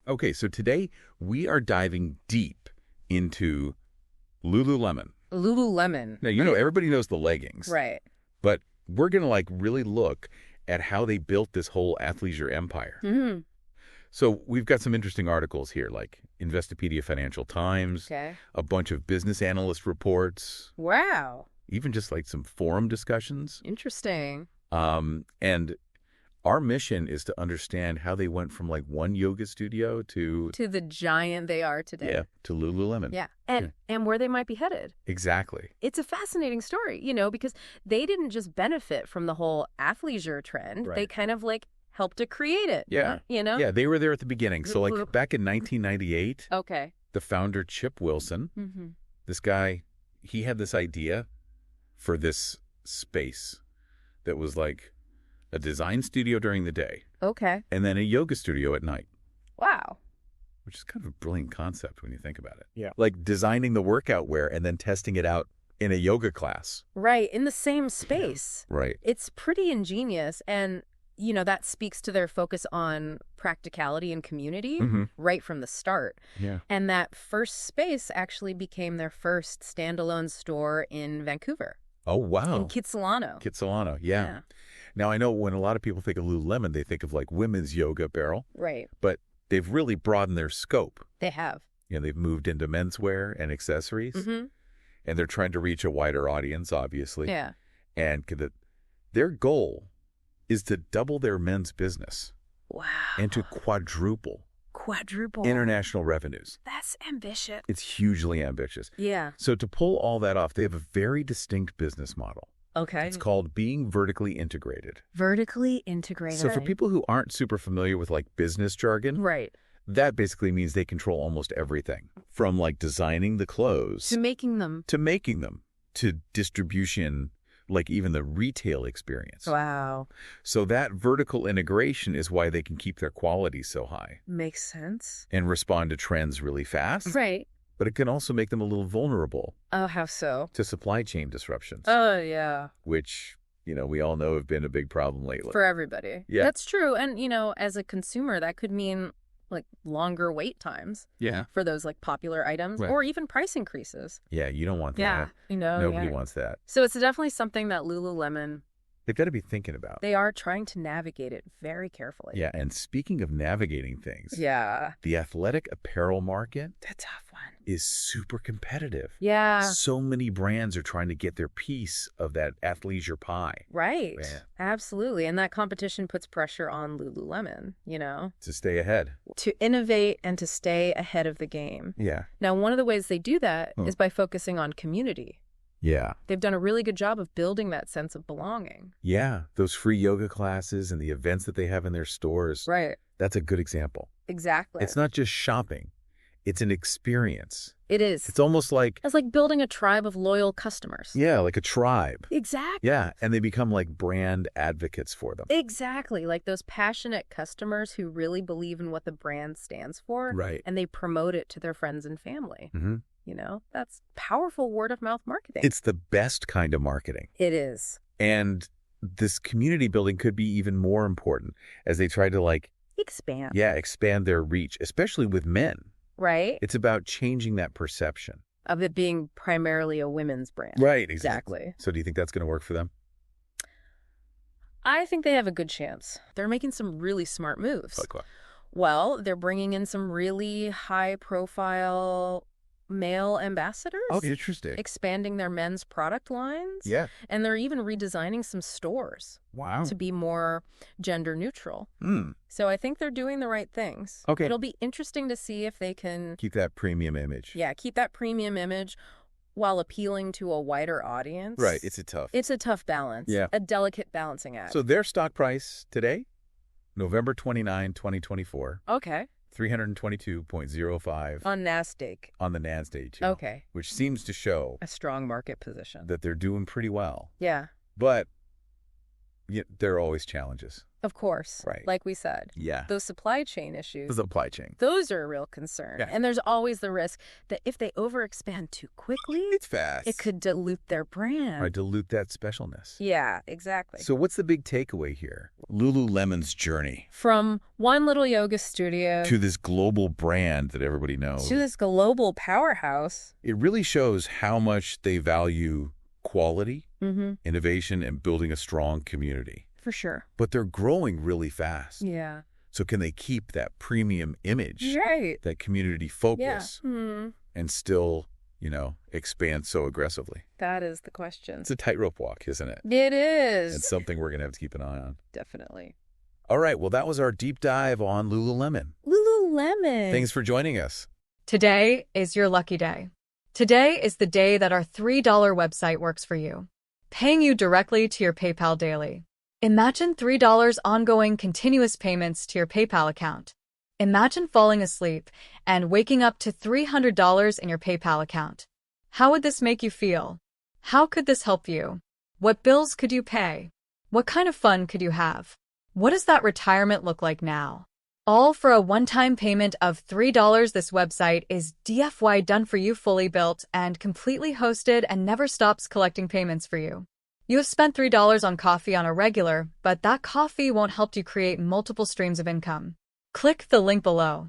Okay, so today we are diving deep into Lululemon. Lululemon. Now, everybody knows the leggings. Right. But we're going to really look at how they built this whole athleisure empire. Mm-hmm. So we've got some interesting articles here, like Investopedia Financial Times, Okay. a bunch of business analyst reports, Wow. even just some forum discussions. Interesting. And our mission is to understand how they went from one yoga studio to The giant they are today. to Lululemon. Yeah. And where they might be headed. Exactly. It's a fascinating story, because they didn't just benefit from the whole athleisure trend. Right. They kind of helped to create it. Yeah. Yeah, they were there at the beginning. So back in 1998, Okay. the founder, Chip Wilson, Mm-hmm. this guy, he had this idea for this space that was like a design studio during the day Okay. and then a yoga studio at night, Wow. which is kind of a brilliant concept when you think about it. Yeah. Like designing the workout wear and then testing it out in a yoga class. Right. In the same space. Right. It's pretty ingenious. And, that speaks to their focus on practicality and community right from the start. Yeah. And that first space actually became their first standalone store in Vancouver. Oh, wow. In Kitsilano. Kitsilano, yeah. Now, I know when a lot of people think of Lululemon, they think of women's yoga apparel, Right. but they've really broadened their scope. They have. They've moved into menswear and accessories, Mm-hmm. and they're trying to reach a wider audience, obviously. Yeah. And their goal is to double their men's business Wow. and to quadruple Quadruple. international revenues. That's ambitious. It's hugely ambitious. Yeah. So to pull all that off, they have a very distinct business model. Okay. It's called being vertically integrated. Vertically integrated. So for people who aren't super familiar with business jargon, Right. that basically means they control almost everything from designing the clothes To making them. to distribution, even the retail experience. Wow. So that vertical integration is why they can keep their quality so high Makes sense. and respond to trends really fast. Right. But it can also make them a little vulnerable Oh, how so? to supply chain disruptions, Oh, yeah. which, we all know have been a big problem lately. For everybody. Yeah. That's true. And, as a consumer, that could mean longer wait times Yeah. for those popular items Right. or even price increases. Yeah, you don't want Yeah. that. Nobody wants that. So it's definitely something that Lululemon, They've got to be thinking about. they are trying to navigate it very carefully. Yeah, and speaking of navigating things, Yeah. the athletic apparel market The tough one. is super competitive. Yeah. So many brands are trying to get their piece of that athleisure pie Right. Yeah. Absolutely. And that competition puts pressure on Lululemon, to stay ahead. to innovate and to stay ahead of the game. Yeah. Now, one of the ways they do that Hmm. is by focusing on community. Yeah. They've done a really good job of building that sense of belonging. Yeah. Those free yoga classes and the events that they have in their stores. Right. That's a good example. Exactly. It's not just shopping. It's an experience. It is. It's almost like, It's like building a tribe of loyal customers. yeah, like a tribe. Exactly. Yeah. And they become brand advocates for them. Exactly. Like those passionate customers who really believe in what the brand stands for. Right. And they promote it to their friends and family. Mm-hmm. That's powerful word of mouth marketing. It's the best kind of marketing. It is. And this community building could be even more important as they try to Expand. expand their reach, especially with men. Right? It's about changing that perception. Of it being primarily a women's brand. Right, Exactly. So do you think that's going to work for them? I think they have a good chance. They're making some really smart moves. Like what? Well, they're bringing in some really high-profile male ambassadors. Oh, interesting. Expanding their men's product lines. Yeah. And they're even redesigning some stores Wow. to be more gender neutral. Hmm. So I think they're doing the right things. Okay. It'll be interesting to see if they can, Keep that premium image. keep that premium image while appealing to a wider audience. Right. It's a tough. balance. Yeah. A delicate balancing act. So their stock price today, November 29, 2024, Okay. 322.05 On NASDAQ. on the NASDAQ, Okay. which seems to show A strong market position. that they're doing pretty well. Yeah. But there are always challenges. Of course. Right. Like we said. Yeah. Those supply chain issues. The supply chain. Those are a real concern. Yeah. And there's always the risk that if they overexpand too quickly, It's fast. it could dilute their brand. Right, dilute that specialness. Yeah, exactly. So what's the big takeaway here? Lululemon's journey From one little yoga studio to this global brand that everybody knows. to this global powerhouse. It really shows how much they value quality, Mm-hmm. innovation, and building a strong community. For sure. But they're growing really fast. Yeah. So can they keep that premium image, Right. that community Yeah. focus, Hmm. and still, expand so aggressively? That is the question. It's a tightrope walk, isn't it? It is. It's something we're going to have to keep an eye on. Definitely. All right, well, that was our deep dive on Lululemon. Lululemon. Thanks for joining us. Today is your lucky day. Today is the day that our $3 website works for you, paying you directly to your PayPal daily. Imagine $3 ongoing continuous payments to your PayPal account. Imagine falling asleep and waking up to $300 in your PayPal account. How would this make you feel? How could this help you? What bills could you pay? What kind of fun could you have? What does that retirement look like now? All for a one-time payment of $3. This website is DFY done for you, fully built and completely hosted, and never stops collecting payments for you. You have spent $3 on coffee on a regular, but that coffee won't help you create multiple streams of income. Click the link below.